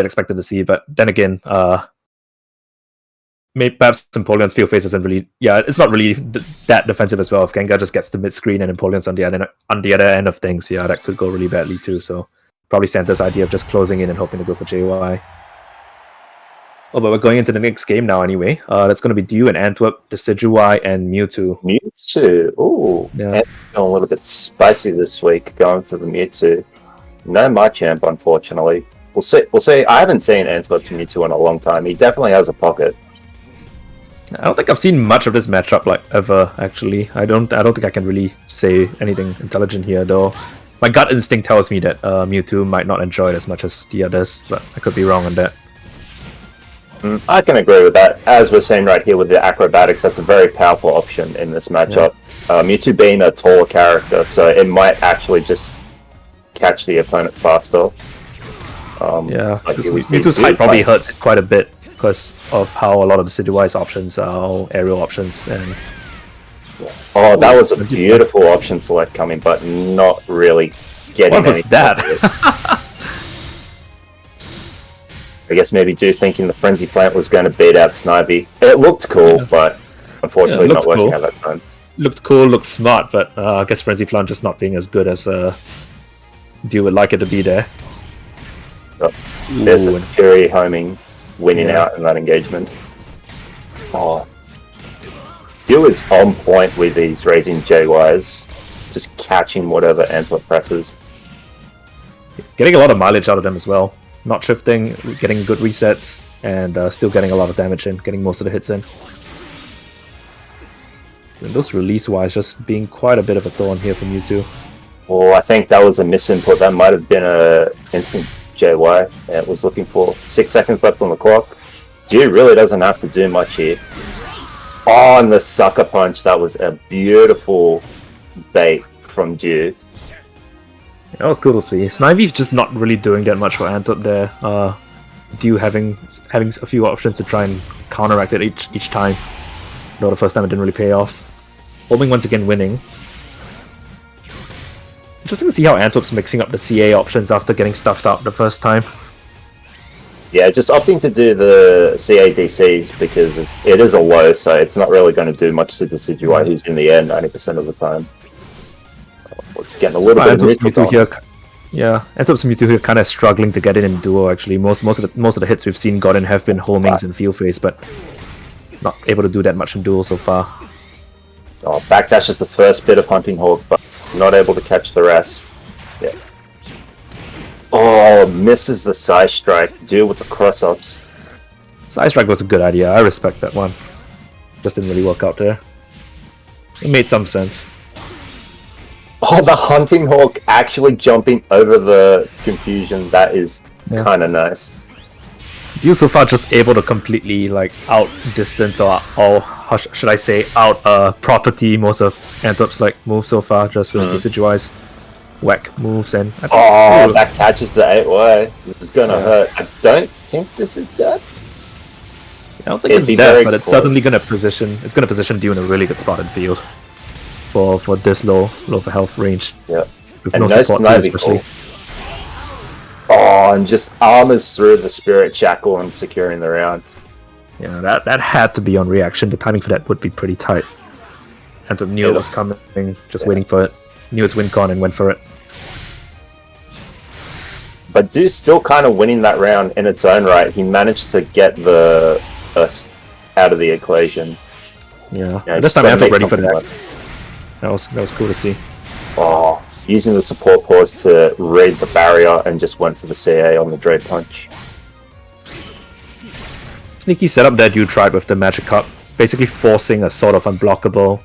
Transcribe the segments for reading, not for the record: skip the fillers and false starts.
expected to see. But then again, maybe perhaps Empoleon's field phase isn't really, it's not really that defensive as well. If Gengar just gets the mid screen and Empoleon's on the other end of things, that could go really badly too. So probably Santa's idea of just closing in and hoping to go for JY. Oh, but we're going into the next game now anyway. That's going to be Dew and Antwerp, Decidueye, and Mewtwo. Mewtwo, ooh. Yeah. A little bit spicy this week, going for the Mewtwo. No Machamp, unfortunately. We'll see. I haven't seen Antwerp to Mewtwo in a long time. He definitely has a pocket. I don't think I've seen much of this matchup ever, actually. I don't think I can really say anything intelligent here, though. My gut instinct tells me that Mewtwo might not enjoy it as much as the others, but I could be wrong on that. I can agree with that. As we're seeing right here with the acrobatics, that's a very powerful option in this matchup. Yeah. Mewtwo being a taller character, so it might actually just catch the opponent faster. Mewtwo's height probably hurts it quite a bit because of how a lot of the Decidueye's options are aerial options. And that was a beautiful option select coming, but not really getting. What was that? I guess maybe Dew thinking the Frenzy Plant was going to beat out Snivy. It looked cool, but unfortunately not working at that time. Looked cool, looked smart, but I guess Frenzy Plant just not being as good as Dew would like it to be there. There's a Fury homing, winning out in that engagement. Dew is on point with these raising JYs, just catching whatever Antwerp presses. Getting a lot of mileage out of them as well. Not shifting, getting good resets, and still getting a lot of damage in, getting most of the hits in. And those release-wise just being quite a bit of a thorn here for Mewtwo. Well, I think that was a misinput. That might have been a instant JY. It was looking for 6 seconds left on the clock. Dew really doesn't have to do much here. And the sucker punch. That was a beautiful bait from Dew. That was cool to see. Snivy's just not really doing that much for Antwerp there. Dew having a few options to try and counteract it each time. Though the first time it didn't really pay off. Homing once again winning. Interesting to see how Antwerp's mixing up the CA options after getting stuffed out the first time. Yeah, just opting to do the CADCs because it is a low, so it's not really going to do much to Decidueye, who's in the air 90% of the time. Getting a little bit of Mewtwo here. Yeah, Antwerp's Mewtwo here kind of struggling to get in duo. Actually, most of the hits we've seen got in have been homings and field phase, but not able to do that much in duo so far. Backdash is the first bit of Hunting Hawk, but not able to catch the rest. Yeah. Misses the side strike. Deal with the cross ups. Side strike was a good idea. I respect that one. Just didn't really work out there. It made some sense. The Hunting Hawk actually jumping over the confusion. That is kind of nice. Dew so far just able to completely out-distance or how should I say property most of Antwerp's moves so far, just with Decidueye's whack moves. And that catches the 8-way. This is gonna hurt. I don't think this is death. I don't think it's death, but it's certainly gonna position Dew in a really good spot in field. For this low for health range. Yeah. With no support too, especially. And just armors through the Spirit Shackle and securing the round. Yeah, that had to be on reaction. The timing for that would be pretty tight. Antwerp knew it was coming, just waiting for it. Knew its win con and went for it. But Dew's still kind of winning that round in its own right. He managed to get the Burst out of the equation. Yeah, this time Antwerp ready for that. That was cool to see. Using the support pause to raid the barrier and just went for the CA on the Dread Punch. Sneaky setup that you tried with the Magic Cup, basically forcing a sort of unblockable.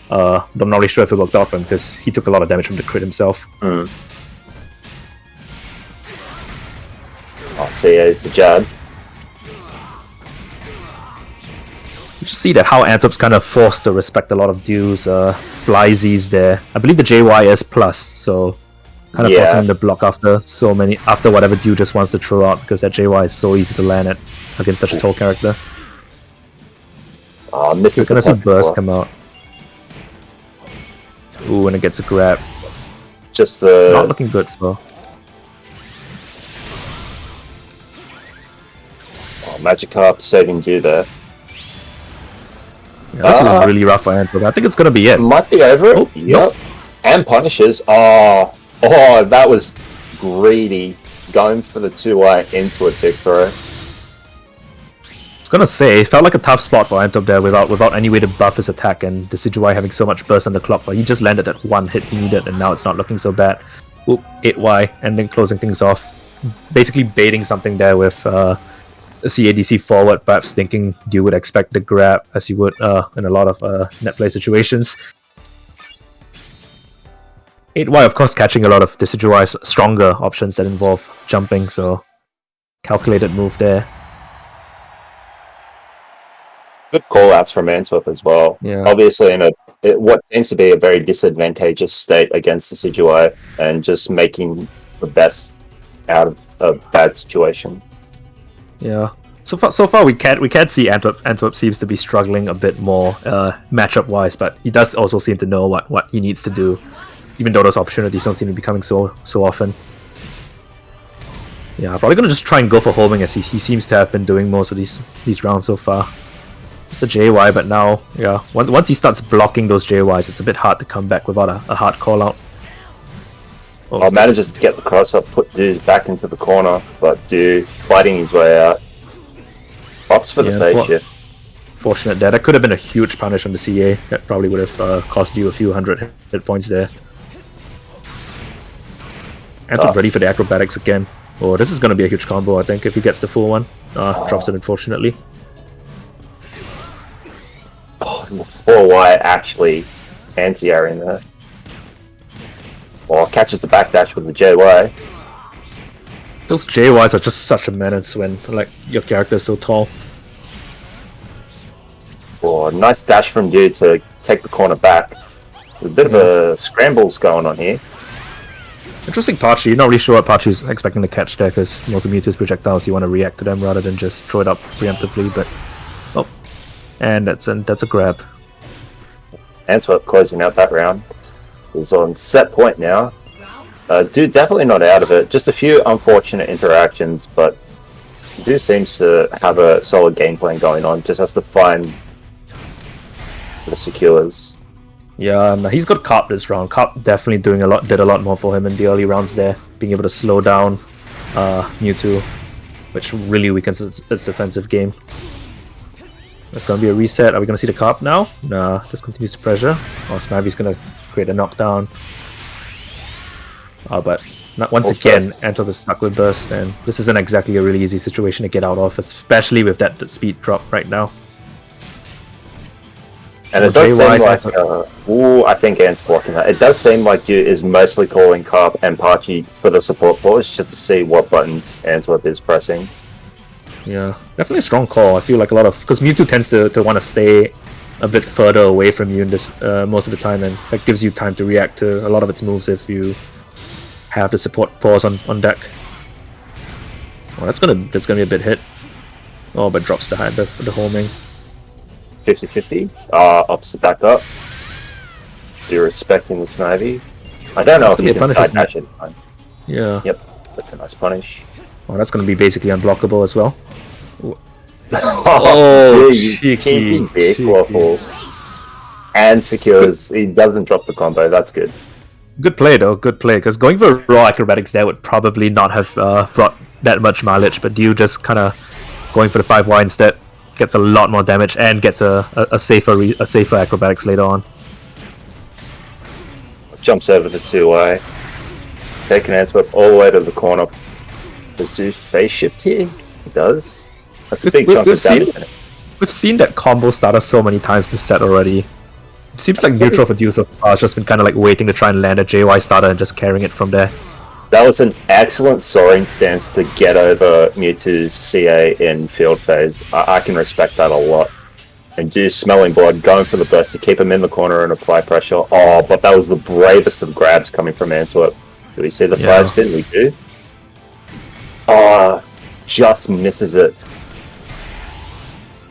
But I'm not really sure if it worked out for him because he took a lot of damage from the crit himself. CA is the jab. You just see that how Antwerp's kind of forced to respect a lot of Dew's Flyzies there. I believe the JY is plus, so kind of forcing him to block after whatever Dew just wants to throw out because that JY is so easy to land at against such a tall character. Misses. You're gonna see Burst come out. Ooh, and it gets a grab. Just the not looking good for. Magikarp saving you there. Yeah, this is really rough for Antwerp. I think it's gonna be it. Might be over it. Oh, Yep. nope. And punishes. Oh, that was greedy. Going for the 2-eye into a tick throw. I was gonna say, it felt like a tough spot for Antwerp there without any way to buff his attack, and Decidueye having so much burst on the clock, but he just landed that one hit he needed, and now it's not looking so bad. Oop, 8Y, and then closing things off. Basically baiting something there with a CADC forward, perhaps thinking you would expect the grab, as you would in a lot of net play situations. 8Y, of course, catching a lot of Decidueye's stronger options that involve jumping, so calculated move there. Good call-outs from Antwerp as well. Yeah. Obviously, in what seems to be a very disadvantageous state against Decidueye, and just making the best out of a bad situation. Yeah. So far we can't see Antwerp. Antwerp seems to be struggling a bit more matchup wise, but he does also seem to know what he needs to do, even though those opportunities don't seem to be coming so often. Yeah, probably gonna just try and go for homing, as he seems to have been doing most of these rounds so far. It's the JY, but now, yeah, once he starts blocking those JYs, it's a bit hard to come back without a hard call out. Oh, manages to get the cross up, put Dude back into the corner, but Dude fighting his way out. Opts for the face shift. Fortunate there. That could have been a huge punish on the CA. That probably would have cost you a few hundred hit points there. Antwerp ready for the acrobatics again. Oh, this is going to be a huge combo, I think, if he gets the full one. Drops it, unfortunately. Oh, the 4Y actually anti-airing there. Or catches the backdash with the JY. Those JYs are just such a menace when like your character is so tall. Oh, nice dash from Dude to take the corner back. A bit of a scrambles going on here. Interesting Pachi. You're not really sure what Pachi's expecting to catch there, because most of Mewtwo's projectiles you want to react to them rather than just throw it up preemptively, but oh. And that's a grab. Antwerp closing out that round. Is on set point now. Dude definitely not out of it. Just a few unfortunate interactions, but Dude seems to have a solid game plan going on. Just has to find the secures. Yeah, he's got Carp this round. Carp definitely did a lot more for him in the early rounds there, being able to slow down Mewtwo, which really weakens its defensive game. That's gonna be a reset. Are we gonna see the Carp now? Nah, just continues to pressure. Oh, Snavy's gonna create a knockdown. But once again, Antwerp is stuck with burst, and this isn't exactly a really easy situation to get out of, especially with that speed drop right now. And it does seem like, I think Ant's blocking that. It does seem like you is mostly calling Carp and Pachi for the support pause, just to see what buttons Antwerp is pressing. Yeah, definitely a strong call. I feel like a lot of, because Mewtwo tends to want to stay a bit further away from you in this most of the time, and that gives you time to react to a lot of its moves if you have the support pause on deck. Oh, that's gonna be a bit hit. Oh, but drops the homing. 50-50. Ups it back up. You're respecting the Snivy. I don't know if you can side dash it. Yeah. Yep, that's a nice punish. Oh, that's going to be basically unblockable as well. Oh, cheeky big waffle. And secures. He doesn't drop the combo. That's good. Good play though. Good play. Because going for raw acrobatics there would probably not have brought that much mileage. But you just kind of going for the 5Y instead gets a lot more damage and gets a safer acrobatics later on. Jumps over the 2Y. Taking Antwerp all the way to the corner. Does do phase shift here? It does. That's a big chunk of damage. We've seen that combo starter so many times this set already. It seems like neutral for Dew so far has just been kind of like waiting to try and land a JY starter and just carrying it from there. That was an excellent soaring stance to get over Mewtwo's CA in field phase. I can respect that a lot. And Dew smelling blood, going for the burst to keep him in the corner and apply pressure. Oh, but that was the bravest of grabs coming from Antwerp. Do we see the fire spin? We do. Oh, just misses it.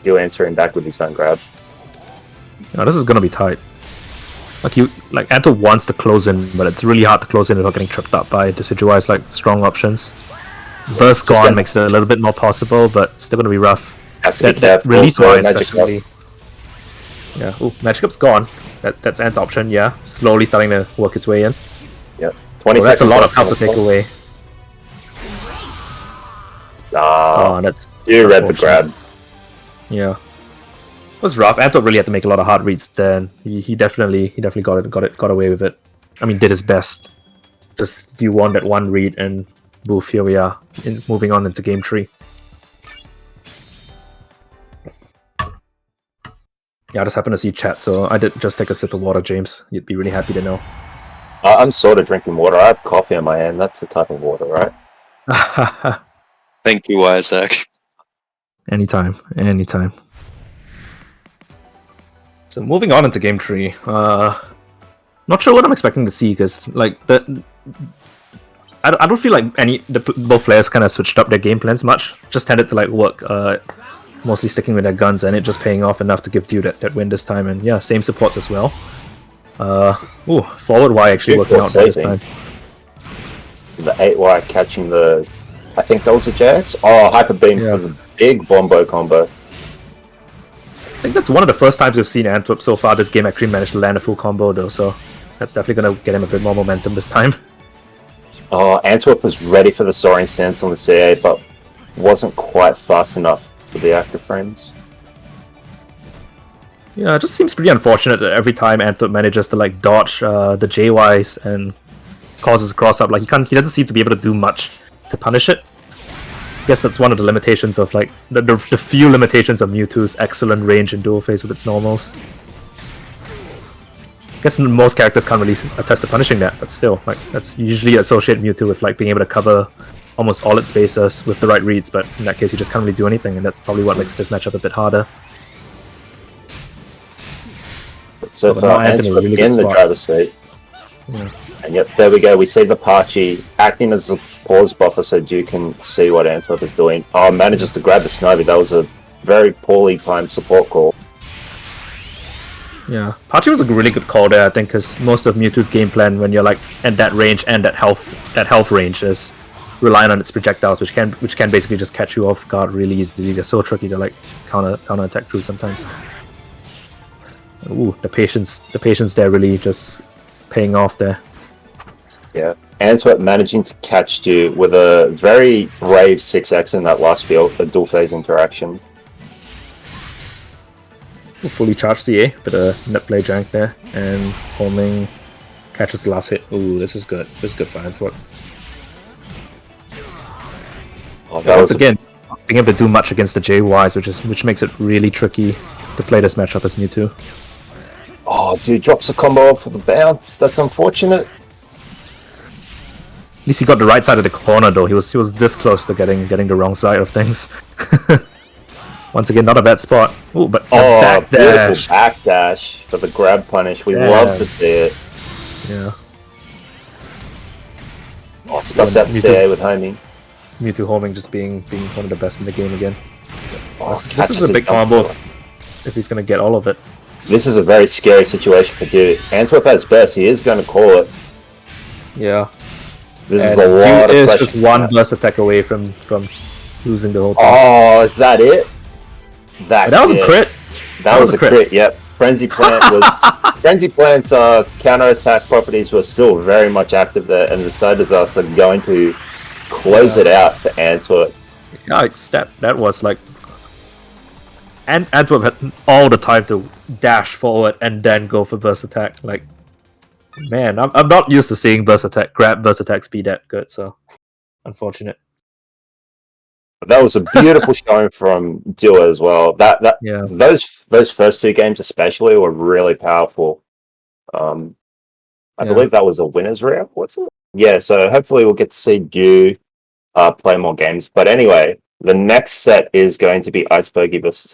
Dew answering back with his own grab. Now this is gonna be tight. Like Antwerp wants to close in, but it's really hard to close in without getting tripped up by Decidueye's like strong options. Burst gone makes it a little bit more possible, but still gonna be rough. Has to be That careful. release wise, Magic especially. Yeah. Ooh, Magic Up's gone. That's Ant's option. Yeah, slowly starting to work his way in. Yep. 20 Oh, seconds. that's a lot of left health on to the take clock. away. Ah, That's you read the unfortunate. grab. Yeah. It was rough. Antwerp really had to make a lot of hard reads then. He definitely got away with it. I mean, did his best. Just do one that one read and boof, here we are, moving on into game 3. Yeah, I just happened to see chat, so I did just take a sip of water, James. You'd be really happy to know. I'm sort of drinking water. I have coffee in my hand. That's the type of water, right? Thank you, Isaac. Anytime. So moving on into game 3. Not sure what I'm expecting to see, because like I don't feel like both players kind of switched up their game plans much. Just tended to like work, mostly sticking with their guns and it just paying off enough to give you that win this time. And yeah, same supports as well. Forward Y actually working out this time. The 8Y catching the, I think that was a JX. Oh, Hyper Beam for the big Bombo combo. I think that's one of the first times we've seen Antwerp so far this game actually managed to land a full combo though, so that's definitely going to get him a bit more momentum this time. Oh, Antwerp was ready for the Soaring Stance on the CA, but wasn't quite fast enough for the active frames. Yeah, it just seems pretty unfortunate that every time Antwerp manages to like dodge the JYs and causes a cross up, like he doesn't seem to be able to do much to punish it. I guess that's one of the limitations of like the few limitations of Mewtwo's excellent range in dual phase with its normals. I guess most characters can't really attest to punishing that, but still, like that's usually associate Mewtwo with like being able to cover almost all its bases with the right reads, but in that case you just can't really do anything, and that's probably what makes this matchup a bit harder. So far, Antwerp really in the driver's seat. Yeah. And yep, there we go. We see the Pachi acting as a pause buffer so you can see what Antwerp is doing. Oh, manages to grab the Snivy. That was a very poorly timed support call. Yeah, Pachi was a really good call there, I think, because most of Mewtwo's game plan when you're like at that range and that health range is relying on its projectiles, which can basically just catch you off guard really easily. They're so tricky to like counter attack through sometimes. Ooh, the patience there really just paying off there. Yeah, Antwerp managing to catch you with a very brave 6x in that last field, a dual phase interaction. Ooh, fully charged CA, bit of net play jank there, and homing catches the last hit. Ooh, this is good. This is good for Antwerp. Oh, Once again, being able to do much against the JYs, which makes it really tricky to play this matchup as Mewtwo. Oh, dude, drops a combo off for the bounce. That's unfortunate. At least he got the right side of the corner, though. He was this close to getting the wrong side of things. Once again, not a bad spot. Ooh, but backdash. Beautiful backdash for the grab punish. We love to see it. Yeah. Oh, stuffs out the CA with homing. Mewtwo homing just being one of the best in the game again. Oh, this is a big combo if he's going to get all of it. This is a very scary situation for Dude. Antwerp has best. He is going to call it. Yeah. This is a lot of pressure. Just one burst attack away from losing the whole thing. Oh, is that it? That was a crit. That was a crit. Yep. Frenzy Plant was Frenzy Plant's counter-attack properties were still very much active there, and the side disaster going to close it out for Antwerp. Yeah, that was like, and Antwerp had all the time to dash forward and then go for burst attack. Like, man, I'm not used to seeing burst attacks be that good. So, unfortunate. That was a beautiful showing from Duo as well. Those first two games especially were really powerful. I believe that was a winner's round. What's it? Yeah, so hopefully we'll get to see Dew play more games. But anyway, the next set is going to be Iceberg versus